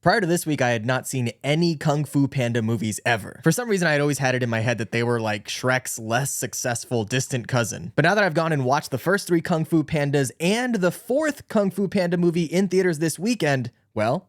Prior to this week, I had not seen any Kung Fu Panda movies ever. For some reason, I had always had it in my head that they were like Shrek's less successful distant cousin. But now that I've gone and watched the first 3 Kung Fu Pandas and the 4th Kung Fu Panda movie in theaters this weekend, well,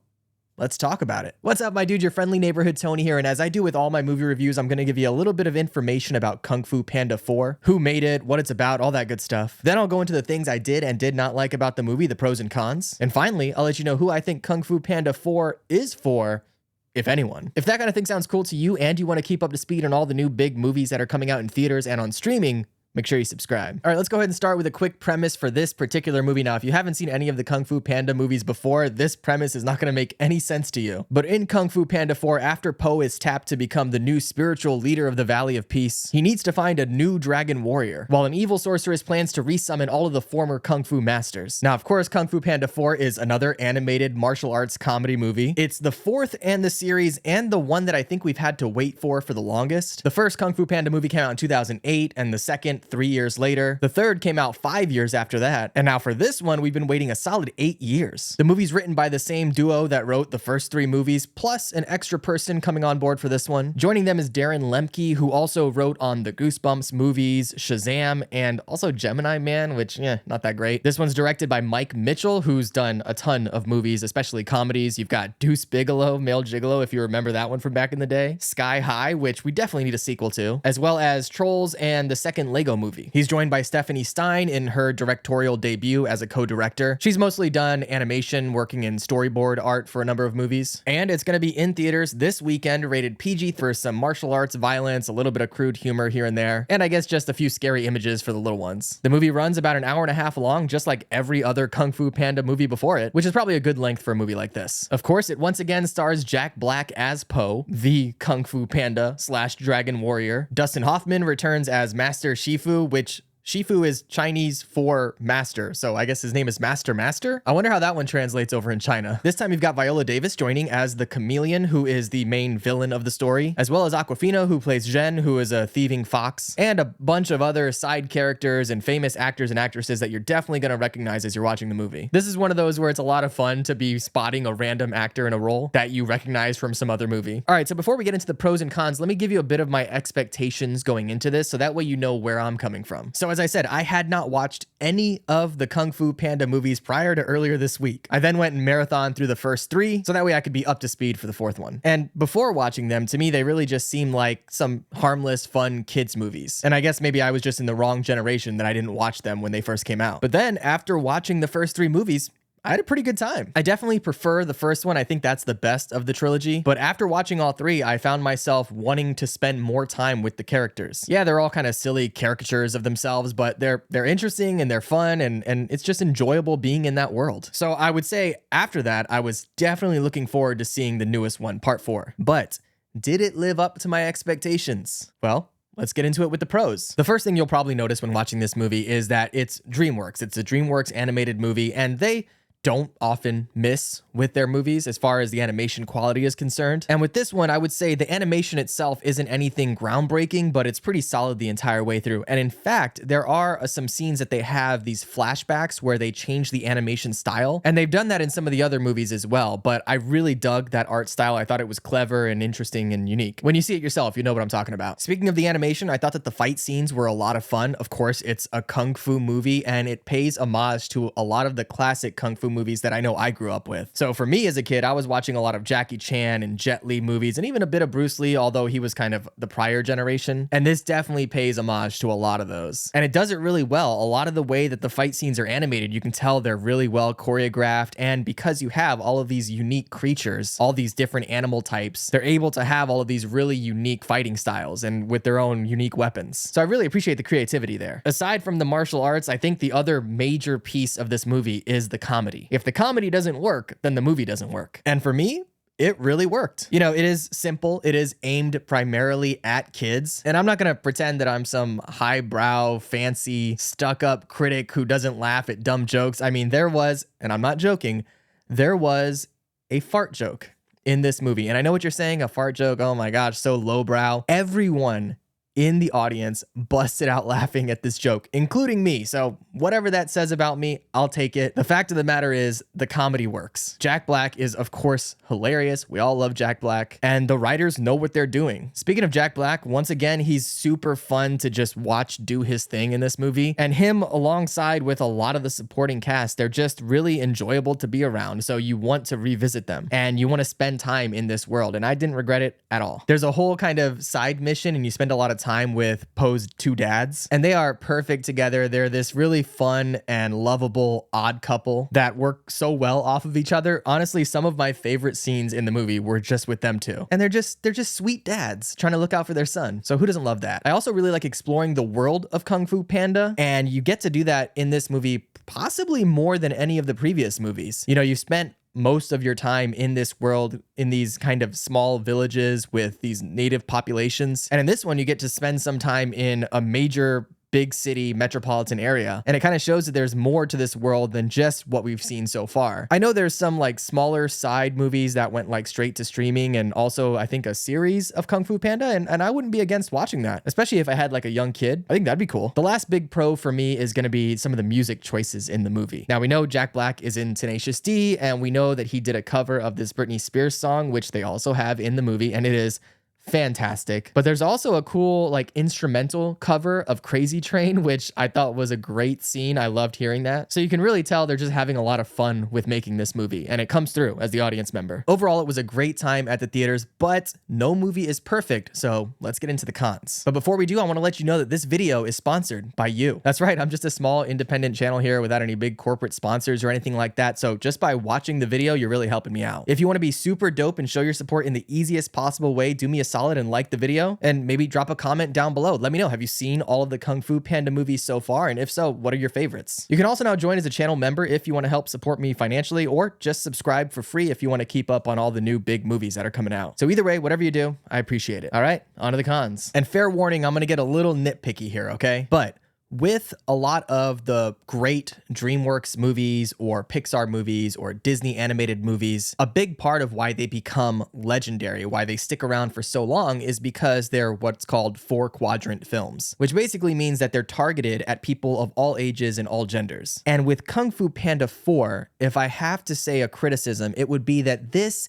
let's talk about it. What's up, my dude? Your friendly neighborhood Tony here, and as I do with all my movie reviews, I'm gonna give you a little bit of information about Kung Fu Panda 4, who made it, what it's about, all that good stuff. Then I'll go into the things I did and did not like about the movie, the pros and cons. And finally, I'll let you know who I think Kung Fu Panda 4 is for, if anyone. If that kind of thing sounds cool to you and you want to keep up to speed on all the new big movies that are coming out in theaters and on streaming, make sure you subscribe. All right, let's go ahead and start with a quick premise for this particular movie. Now, if you haven't seen any of the Kung Fu Panda movies before, this premise is not going to make any sense to you. But in Kung Fu Panda 4, after Po is tapped to become the new spiritual leader of the Valley of Peace, he needs to find a new dragon warrior, while an evil sorceress plans to resummon all of the former Kung Fu masters. Now, of course, Kung Fu Panda 4 is another animated martial arts comedy movie. It's the 4th in the series and the one that I think we've had to wait for the longest. The first Kung Fu Panda movie came out in 2008, and the second 3 years later. The third came out 5 years after that. And now for this one, we've been waiting a solid 8 years. The movie's written by the same duo that wrote the first 3 movies, plus an extra person coming on board for this one. Joining them is Darren Lemke, who also wrote on the Goosebumps movies, Shazam, and also Gemini Man, which, not that great. This one's directed by Mike Mitchell, who's done a ton of movies, especially comedies. You've got Deuce Bigalow, Male Gigolo, if you remember that one from back in the day. Sky High, which we definitely need a sequel to, as well as Trolls and the second Lego movie. He's joined by Stephanie Stine in her directorial debut as a co-director. She's mostly done animation, working in storyboard art for a number of movies. And it's going to be in theaters this weekend, rated PG for some martial arts violence, a little bit of crude humor here and there, and I guess just a few scary images for the little ones. The movie runs about an hour and a half long, just like every other Kung Fu Panda movie before it, which is probably a good length for a movie like this. Of course, it once again stars Jack Black as Po, the Kung Fu Panda / Dragon Warrior. Dustin Hoffman returns as Master Shifu, which Shifu is Chinese for master, so I guess his name is Master Master? I wonder how that one translates over in China. This time you've got Viola Davis joining as the chameleon, who is the main villain of the story, as well as Awkwafina, who plays Zhen, who is a thieving fox, and a bunch of other side characters and famous actors and actresses that you're definitely going to recognize as you're watching the movie. This is one of those where it's a lot of fun to be spotting a random actor in a role that you recognize from some other movie. All right, so before we get into the pros and cons, let me give you a bit of my expectations going into this, so that way you know where I'm coming from. So as I said, I had not watched any of the Kung Fu Panda movies prior to earlier this week. I then went and marathon through the first 3, so that way I could be up to speed for the 4th one. And before watching them, to me, they really just seemed like some harmless, fun kids movies. And I guess maybe I was just in the wrong generation that I didn't watch them when they first came out. But then after watching the first 3 movies, I had a pretty good time. I definitely prefer the first one. I think that's the best of the trilogy. But after watching all 3, I found myself wanting to spend more time with the characters. Yeah, they're all kind of silly caricatures of themselves, but they're interesting and they're fun, and it's just enjoyable being in that world. So I would say after that, I was definitely looking forward to seeing the newest one, part 4. But did it live up to my expectations? Well, let's get into it with the pros. The first thing you'll probably notice when watching this movie is that it's DreamWorks. It's a DreamWorks animated movie, and they don't often miss with their movies as far as the animation quality is concerned. And with this one, I would say the animation itself isn't anything groundbreaking, but it's pretty solid the entire way through. And in fact, there are some scenes that they have these flashbacks where they change the animation style. And they've done that in some of the other movies as well, but I really dug that art style. I thought it was clever and interesting and unique. When you see it yourself, you know what I'm talking about. Speaking of the animation, I thought that the fight scenes were a lot of fun. Of course, it's a Kung Fu movie, and it pays homage to a lot of the classic Kung Fu movies that I know I grew up with. So for me as a kid, I was watching a lot of Jackie Chan and Jet Li movies, and even a bit of Bruce Lee, although he was kind of the prior generation. And this definitely pays homage to a lot of those. And it does it really well. A lot of the way that the fight scenes are animated, you can tell they're really well choreographed. And because you have all of these unique creatures, all these different animal types, they're able to have all of these really unique fighting styles and with their own unique weapons. So I really appreciate the creativity there. Aside from the martial arts, I think the other major piece of this movie is the comedy. If the comedy doesn't work, then the movie doesn't work. And for me, it really worked. You know, it is simple. It is aimed primarily at kids. And I'm not going to pretend that I'm some highbrow, fancy, stuck-up critic who doesn't laugh at dumb jokes. I mean, there was, and I'm not joking, there was a fart joke in this movie. And I know what you're saying, a fart joke, oh my gosh, so lowbrow. Everyone in the audience busted out laughing at this joke, including me. So whatever that says about me, I'll take it. The fact of the matter is the comedy works. Jack Black is, of course, hilarious. We all love Jack Black, and the writers know what they're doing. Speaking of Jack Black, once again, he's super fun to just watch do his thing in this movie, and him alongside with a lot of the supporting cast, they're just really enjoyable to be around. So you want to revisit them and you want to spend time in this world, and I didn't regret it at all. There's a whole kind of side mission, and you spend a lot of time with Poe's two dads, and they are perfect together. They're this really fun and lovable odd couple that work so well off of each other. Honestly, some of my favorite scenes in the movie were just with them two, and they're just sweet dads trying to look out for their son. So who doesn't love that? I also really like exploring the world of Kung Fu Panda, and you get to do that in this movie possibly more than any of the previous movies. You know, you spent most of your time in this world in these kind of small villages with these native populations. And in this one, you get to spend some time in a major big city metropolitan area. And it kind of shows that there's more to this world than just what we've seen so far. I know there's some like smaller side movies that went like straight to streaming, and also I think a series of Kung Fu Panda, and I wouldn't be against watching that, especially if I had like a young kid. I think that'd be cool. The last big pro for me is going to be some of the music choices in the movie. Now we know Jack Black is in Tenacious D, and we know that he did a cover of this Britney Spears song, which they also have in the movie, and it is fantastic. But there's also a cool like instrumental cover of Crazy Train, which I thought was a great scene. I loved hearing that. So you can really tell they're just having a lot of fun with making this movie, and it comes through as the audience member. Overall, it was a great time at the theaters, but no movie is perfect. So let's get into the cons. But before we do, I want to let you know that this video is sponsored by you. That's right. I'm just a small independent channel here without any big corporate sponsors or anything like that. So just by watching the video, you're really helping me out. If you want to be super dope and show your support in the easiest possible way, do me a solid and like the video, and maybe drop a comment down below. Let me know, have you seen all of the Kung Fu Panda movies so far? And if so, what are your favorites? You can also now join as a channel member if you want to help support me financially, or just subscribe for free if you want to keep up on all the new big movies that are coming out. So either way, whatever you do, I appreciate it. All right, on to the cons. And fair warning, I'm going to get a little nitpicky here, okay? But with a lot of the great DreamWorks movies or Pixar movies or Disney animated movies, a big part of why they become legendary, why they stick around for so long, is because they're what's called 4-quadrant films, which basically means that they're targeted at people of all ages and all genders. And with Kung Fu Panda 4, if I have to say a criticism, it would be that this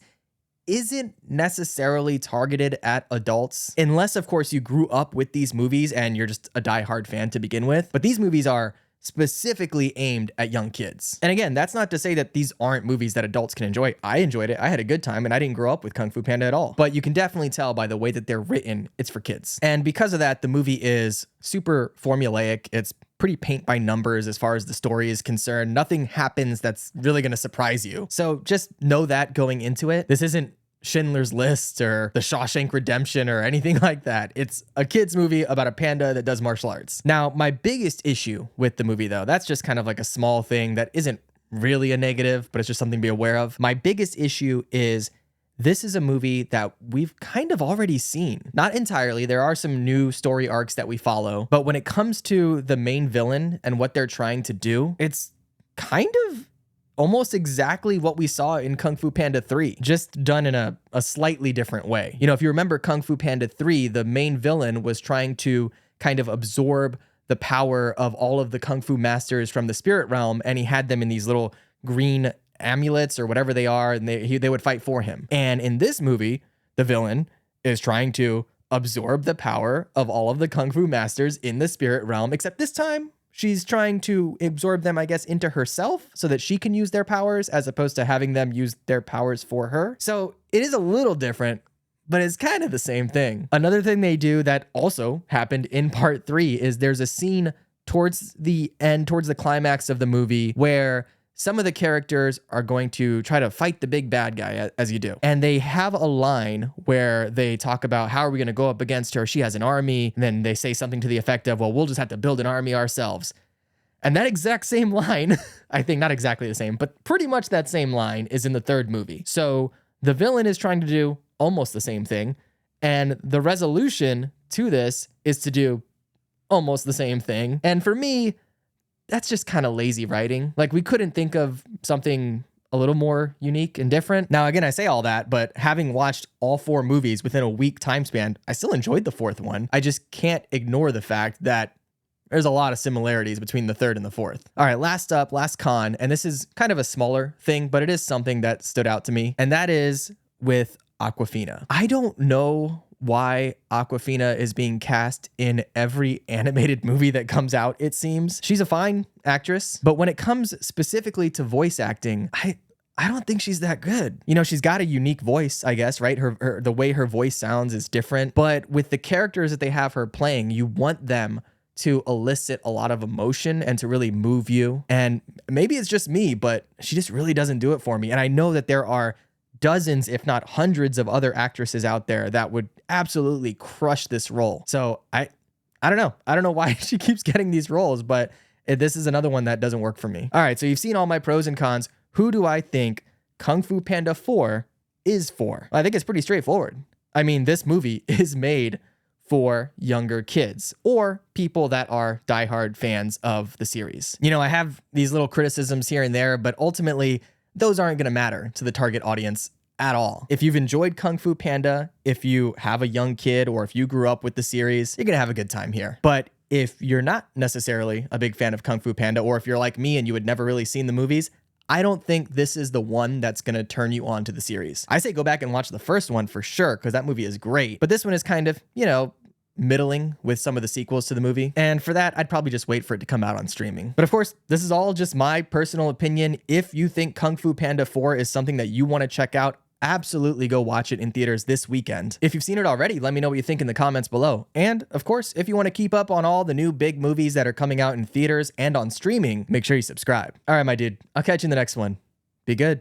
isn't necessarily targeted at adults, unless of course you grew up with these movies and you're just a diehard fan to begin with. But these movies are specifically aimed at young kids. And again, that's not to say that these aren't movies that adults can enjoy. I enjoyed it. I had a good time, and I didn't grow up with Kung Fu Panda at all. But you can definitely tell by the way that they're written, it's for kids. And because of that, the movie is super formulaic. It's pretty paint by numbers as far as the story is concerned. Nothing happens that's really going to surprise you. So just know that going into it. This isn't Schindler's List or The Shawshank Redemption or anything like that. It's a kid's movie about a panda that does martial arts. Now, my biggest issue with the movie, though, that's just kind of like a small thing that isn't really a negative, but it's just something to be aware of. My biggest issue is this is a movie that we've kind of already seen. Not entirely. There are some new story arcs that we follow, but when it comes to the main villain and what they're trying to do, it's kind of almost exactly what we saw in Kung Fu Panda 3, just done in a slightly different way. You know, if you remember Kung Fu Panda 3, the main villain was trying to kind of absorb the power of all of the Kung Fu masters from the spirit realm, and he had them in these little green amulets or whatever they are, and they would fight for him. And in this movie, the villain is trying to absorb the power of all of the Kung Fu masters in the spirit realm, except this time she's trying to absorb them, I guess, into herself so that she can use their powers as opposed to having them use their powers for her. So it is a little different, but it's kind of the same thing. Another thing they do that also happened in part 3 is there's a scene towards the end, towards the climax of the movie, where some of the characters are going to try to fight the big bad guy, as you do. And they have a line where they talk about, how are we going to go up against her? She has an army. And then they say something to the effect of, well, we'll just have to build an army ourselves. And that exact same line, I think not exactly the same, but pretty much that same line is in the third movie. So the villain is trying to do almost the same thing. And the resolution to this is to do almost the same thing. And for me, that's just kind of lazy writing. Like, we couldn't think of something a little more unique and different. Now, again, I say all that, but having watched all 4 movies within a week time span, I still enjoyed the 4th one. I just can't ignore the fact that there's a lot of similarities between the 3rd and the 4th. All right, last up, last con, and this is kind of a smaller thing, but it is something that stood out to me, and that is with Awkwafina. I don't know why Awkwafina is being cast in every animated movie that comes out, it seems. She's a fine actress, but when it comes specifically to voice acting, I don't think she's that good. You know, she's got a unique voice, I guess, right? The way her voice sounds is different, but with the characters that they have her playing, you want them to elicit a lot of emotion and to really move you. And maybe it's just me, but she just really doesn't do it for me. And I know that there are dozens, if not hundreds of other actresses out there that would absolutely crush this role. So I don't know. I don't know why she keeps getting these roles, but this is another one that doesn't work for me. All right, so you've seen all my pros and cons. Who do I think Kung Fu Panda 4 is for? I think it's pretty straightforward. I mean, this movie is made for younger kids or people that are diehard fans of the series. You know, I have these little criticisms here and there, but ultimately those aren't going to matter to the target audience at all. If you've enjoyed Kung Fu Panda, if you have a young kid, or if you grew up with the series, you're going to have a good time here. But if you're not necessarily a big fan of Kung Fu Panda, or if you're like me and you had never really seen the movies, I don't think this is the one that's going to turn you on to the series. I say go back and watch the first one for sure, because that movie is great. But this one is kind of, you know, middling with some of the sequels to the movie. And for that, I'd probably just wait for it to come out on streaming. But of course, this is all just my personal opinion. If you think Kung Fu Panda 4 is something that you want to check out, absolutely go watch it in theaters this weekend. If you've seen it already, let me know what you think in the comments below. And of course, if you want to keep up on all the new big movies that are coming out in theaters and on streaming, make sure you subscribe. All right, my dude, I'll catch you in the next one. Be good.